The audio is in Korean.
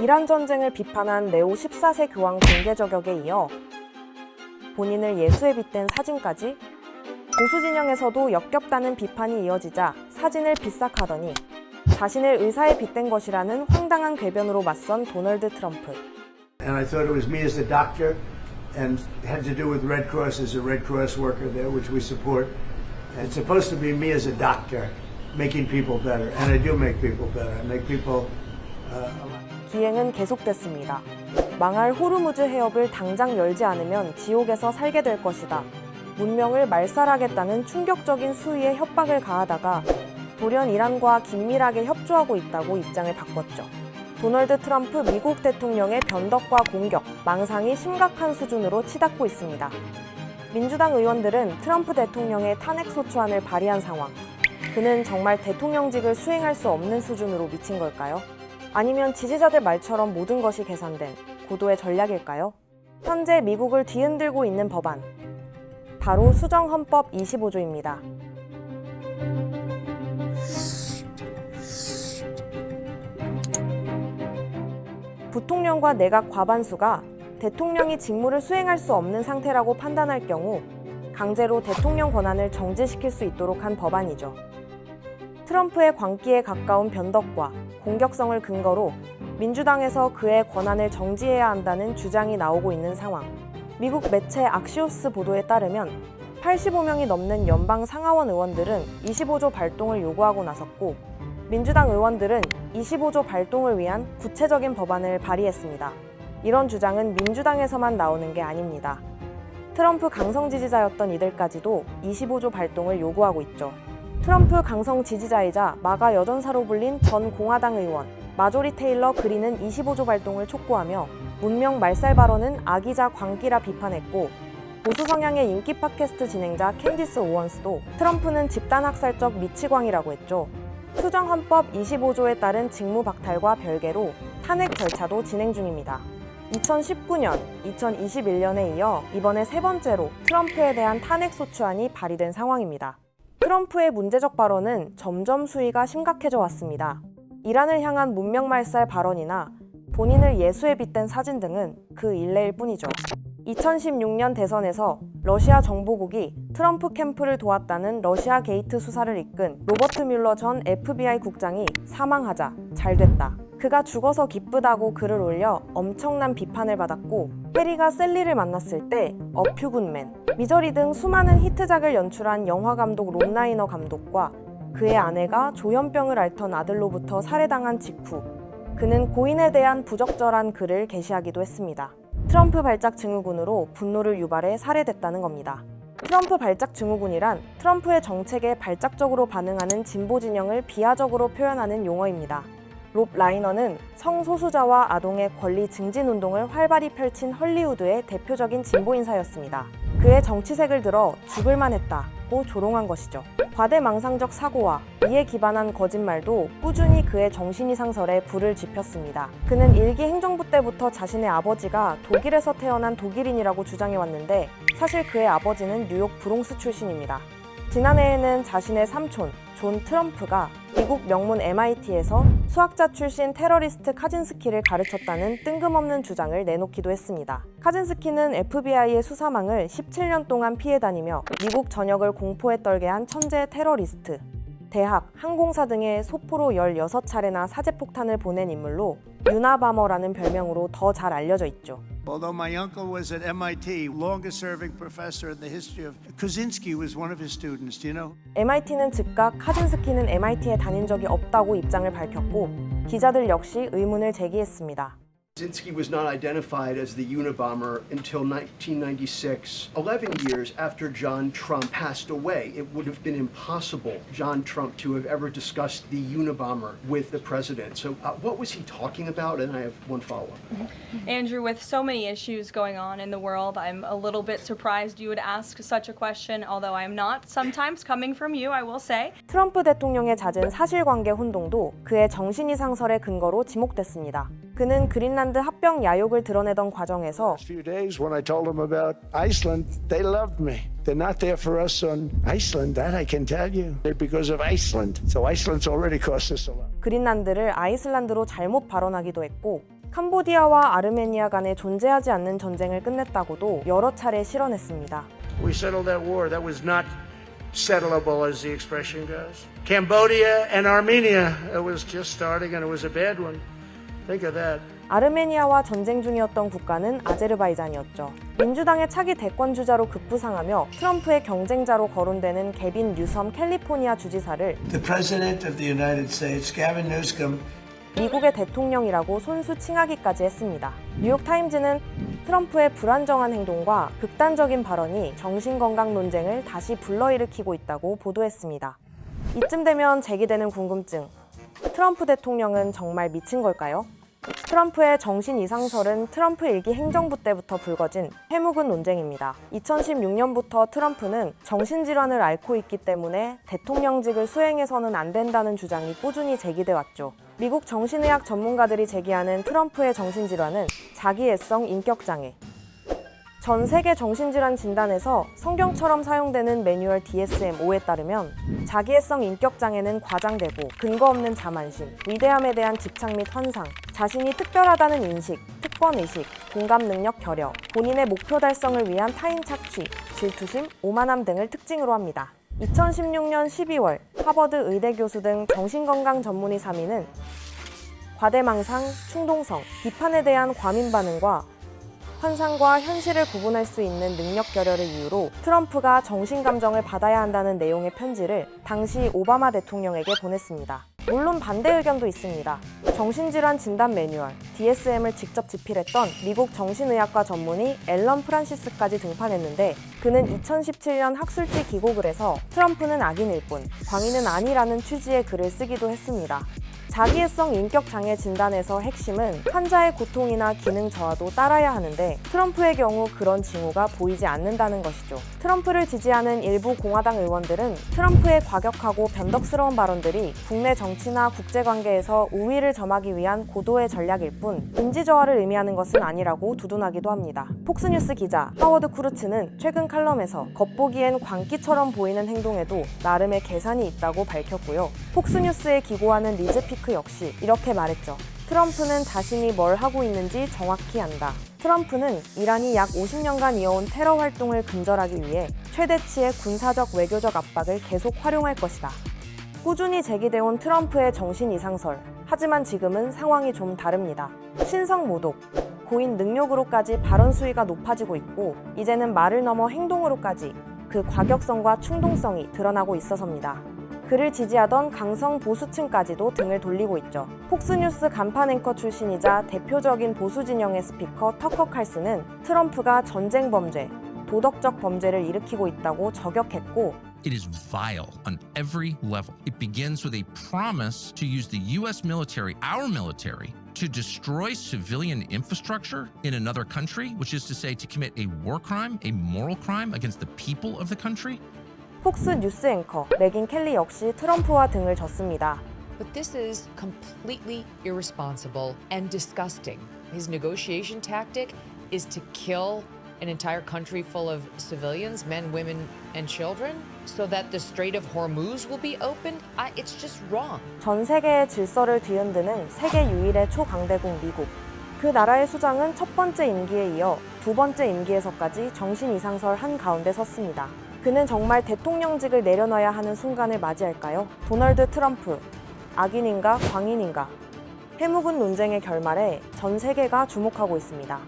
이란 전쟁을 비판한 레오 14세 교황 공개 저격에 이어 본인을 예수에 빗댄 사진까지 보수 진영에서도 역겹다는 비판이 이어지자 사진을 비싹하더니 자신을 의사에 빗댄 것이라는 황당한 궤변으로 맞선 도널드 트럼프. And I thought it was me as the doctor and had to do with Red Cross as a Red Cross worker there, which we support. And it's supposed to be me as a doctor making people better. And I do make people better. I make people 기행은 계속됐습니다. 망할 호르무즈 해협을 당장 열지 않으면 지옥에서 살게 될 것이다. 문명을 말살하겠다는 충격적인 수위의 협박을 가하다가 돌연 이란과 긴밀하게 협조하고 있다고 입장을 바꿨죠. 도널드 트럼프 미국 대통령의 변덕과 공격, 망상이 심각한 수준으로 치닫고 있습니다. 민주당 의원들은 트럼프 대통령의 탄핵소추안을 발의한 상황. 그는 정말 대통령직을 수행할 수 없는 수준으로 미친 걸까요? 아니면 지지자들 말처럼 모든 것이 계산된 고도의 전략일까요? 현재 미국을 뒤흔들고 있는 법안. 바로 수정헌법 25조입니다. 부통령과 내각 과반수가 대통령이 직무를 수행할 수 없는 상태라고 판단할 경우 강제로 대통령 권한을 정지시킬 수 있도록 한 법안이죠. 트럼프의 광기에 가까운 변덕과 공격성을 근거로 민주당에서 그의 권한을 정지해야 한다는 주장이 나오고 있는 상황. 미국 매체 악시오스 보도에 따르면 85명이 넘는 연방 상하원 의원들은 25조 발동을 요구하고 나섰고 민주당 의원들은 25조 발동을 위한 구체적인 법안을 발의했습니다. 이런 주장은 민주당에서만 나오는 게 아닙니다. 트럼프 강성 지지자였던 이들까지도 25조 발동을 요구하고 있죠. 트럼프 강성 지지자이자 마가 여전사로 불린 전 공화당 의원 마조리 테일러 그린은 25조 발동을 촉구하며 문명 말살 발언은 악의자 광기라 비판했고 보수 성향의 인기 팟캐스트 진행자 캔디스 오원스도 트럼프는 집단학살적 미치광이라고 했죠. 수정헌법 25조에 따른 직무 박탈과 별개로 탄핵 절차도 진행 중입니다. 2019년, 2021년에 이어 이번에 세 번째로 트럼프에 대한 탄핵소추안이 발의된 상황입니다. 트럼프의 문제적 발언은 점점 수위가 심각해져 왔습니다. 이란을 향한 문명말살 발언이나 본인을 예수에 빗댄 사진 등은 그 일례일 뿐이죠. 2016년 대선에서 러시아 정보국이 트럼프 캠프를 도왔다는 러시아 게이트 수사를 이끈 로버트 뮬러 전 FBI 국장이 사망하자 잘 됐다. 그가 죽어서 기쁘다고 글을 올려 엄청난 비판을 받았고 해리가 셀리를 만났을 때 어퓨군맨, 미저리 등 수많은 히트작을 연출한 영화감독 론 라이너 감독과 그의 아내가 조현병을 앓던 아들로부터 살해당한 직후 그는 고인에 대한 부적절한 글을 게시하기도 했습니다. 트럼프 발작 증후군으로 분노를 유발해 살해됐다는 겁니다. 트럼프 발작 증후군이란 트럼프의 정책에 발작적으로 반응하는 진보 진영을 비하적으로 표현하는 용어입니다. 롭 라이너는 성소수자와 아동의 권리 증진 운동을 활발히 펼친 헐리우드의 대표적인 진보 인사였습니다. 그의 정치색을 들어 죽을만 했다고 조롱한 것이죠. 과대망상적 사고와 이에 기반한 거짓말도 꾸준히 그의 정신이상설에 불을 지폈습니다. 그는 일기 행정부 때부터 자신의 아버지가 독일에서 태어난 독일인이라고 주장해왔는데 사실 그의 아버지는 뉴욕 브롱스 출신입니다. 지난해에는 자신의 삼촌 존 트럼프가 미국 명문 MIT에서 수학자 출신 테러리스트 카진스키를 가르쳤다는 뜬금없는 주장을 내놓기도 했습니다. 카진스키는 FBI의 수사망을 17년 동안 피해 다니며 미국 전역을 공포에 떨게 한 천재 테러리스트, 대학, 항공사 등의 소포로 16차례나 사제폭탄을 보낸 인물로 유나바머라는 별명으로 더 잘 알려져 있죠. Although my uncle was at MIT, longest serving professor in the history of Kaczynski was one of his students, do you know? MIT는 즉각 카진스키는 MIT에 다닌 적이 없다고 입장을 밝혔고 기자들 역시 의문을 제기했습니다. Kaczynski was not identified as the Unabomber until 1996, 11 years after John Trump passed away. It would have been impossible for John Trump to have ever discussed the Unabomber with the president. So what was he talking about? And I have one follow-up. Andrew, with so many issues going on in the world, I'm a little bit surprised you would ask such a question, although I'm not. Sometimes coming from you, I will say. 트럼프 대통령의 잦은 사실관계 혼동도 그의 정신이상설의 근거로 지목됐습니다. 그는 그린란드 합병 야욕을 드러내던 과정에서 A few days when I told them about Iceland, they loved me. They're not there for us on Iceland, that I can tell you. They're because of Iceland. So Iceland's already cost us a lot. 그린란드를 아이슬란드로 잘못 발언하기도 했고 캄보디아와 아르메니아 간에 존재하지 않는 전쟁을 끝냈다고도 여러 차례 실언했습니다. We settled that war. That was not settlable, as the expression goes. Cambodia and Armenia, it was just starting and it was a bad one. Think of that. 아르메니아와 전쟁 중이었던 국가는 아제르바이잔이었죠. 민주당의 차기 대권주자로 급부상하며 트럼프의 경쟁자로 거론되는 게빈 뉴섬 캘리포니아 주지사를 The President of the United States, Gavin Newsom, 미국의 대통령이라고 손수 칭하기까지 했습니다. 뉴욕타임즈는 트럼프의 불안정한 행동과 극단적인 발언이 정신건강 논쟁을 다시 불러일으키고 있다고 보도했습니다. 이쯤 되면 제기되는 궁금증. 트럼프 대통령은 정말 미친 걸까요? 트럼프의 정신 이상설은 트럼프 일기 행정부 때부터 불거진 해묵은 논쟁입니다. 2016년부터 트럼프는 정신질환을 앓고 있기 때문에 대통령직을 수행해서는 안 된다는 주장이 꾸준히 제기돼 왔죠. 미국 정신의학 전문가들이 제기하는 트럼프의 정신질환은 자기애성 인격장애. 전 세계 정신질환 진단에서 성경처럼 사용되는 매뉴얼 DSM-5에 따르면 자기애성 인격장애는 과장되고 근거 없는 자만심, 위대함에 대한 집착 및 환상, 자신이 특별하다는 인식, 특권의식, 공감 능력 결여, 본인의 목표 달성을 위한 타인 착취, 질투심, 오만함 등을 특징으로 합니다. 2016년 12월 하버드 의대 교수 등 정신건강 전문의 3인은 과대망상, 충동성, 비판에 대한 과민 반응과 환상과 현실을 구분할 수 있는 능력 결여를 이유로 트럼프가 정신감정을 받아야 한다는 내용의 편지를 당시 오바마 대통령에게 보냈습니다. 물론 반대 의견도 있습니다. 정신질환 진단 매뉴얼, DSM을 직접 집필했던 미국 정신의학과 전문의 앨런 프란시스까지 등판했는데 그는 2017년 학술지 기고글에서 트럼프는 악인일 뿐, 광인은 아니라는 취지의 글을 쓰기도 했습니다. 자기애성 인격장애 진단에서 핵심은 환자의 고통이나 기능 저하도 따라야 하는데 트럼프의 경우 그런 징후가 보이지 않는다는 것이죠. 트럼프를 지지하는 일부 공화당 의원들은 트럼프의 과격하고 변덕스러운 발언들이 국내 정치나 국제관계에서 우위를 점하기 위한 고도의 전략일 뿐 인지저하를 의미하는 것은 아니라고 두둔하기도 합니다. 폭스뉴스 기자 하워드 쿠르츠는 최근 칼럼에서 겉보기엔 광기처럼 보이는 행동에도 나름의 계산이 있다고 밝혔고요. 폭스뉴스에 기고하는 리즈 피크 역시 이렇게 말했죠. 트럼프는 자신이 뭘 하고 있는지 정확히 안다. 트럼프는 이란이 약 50년간 이어온 테러 활동을 근절하기 위해 최대치의 군사적 외교적 압박을 계속 활용할 것이다. 꾸준히 제기돼온 트럼프의 정신 이상설. 하지만 지금은 상황이 좀 다릅니다. 신성 모독, 고인 능욕으로까지 발언 수위가 높아지고 있고 이제는 말을 넘어 행동으로까지 그 과격성과 충동성이 드러나고 있어서입니다. 그를 지지하던 강성 보수층까지도 등을 돌리고 있죠. 폭스뉴스 간판 앵커 출신이자 대표적인 보수 진영의 스피커 터커 칼슨은 트럼프가 전쟁 범죄, 도덕적 범죄를 일으키고 있다고 저격했고 It is vile on every level. It begins with a promise to use the U.S. military, our military, to destroy civilian infrastructure in another country, which is to say to commit a war crime, a moral crime against the people of the country. 폭스 뉴스 앵커 메긴 켈리 역시 트럼프와 등을 졌습니다. But this is completely irresponsible and disgusting. His negotiation tactic is to kill an entire country full of civilians, men, women, and children, so that the Strait of Hormuz will be opened. It's just wrong. 전 세계의 질서를 뒤흔드는 세계 유일의 초강대국 미국. 그 나라의 수장은 첫 번째 임기에 이어 두 번째 임기에서까지 정신 이상설 한가운데 섰습니다. 그는 정말 대통령직을 내려놔야 하는 순간을 맞이할까요? 도널드 트럼프, 악인인가 광인인가? 해묵은 논쟁의 결말에 전 세계가 주목하고 있습니다.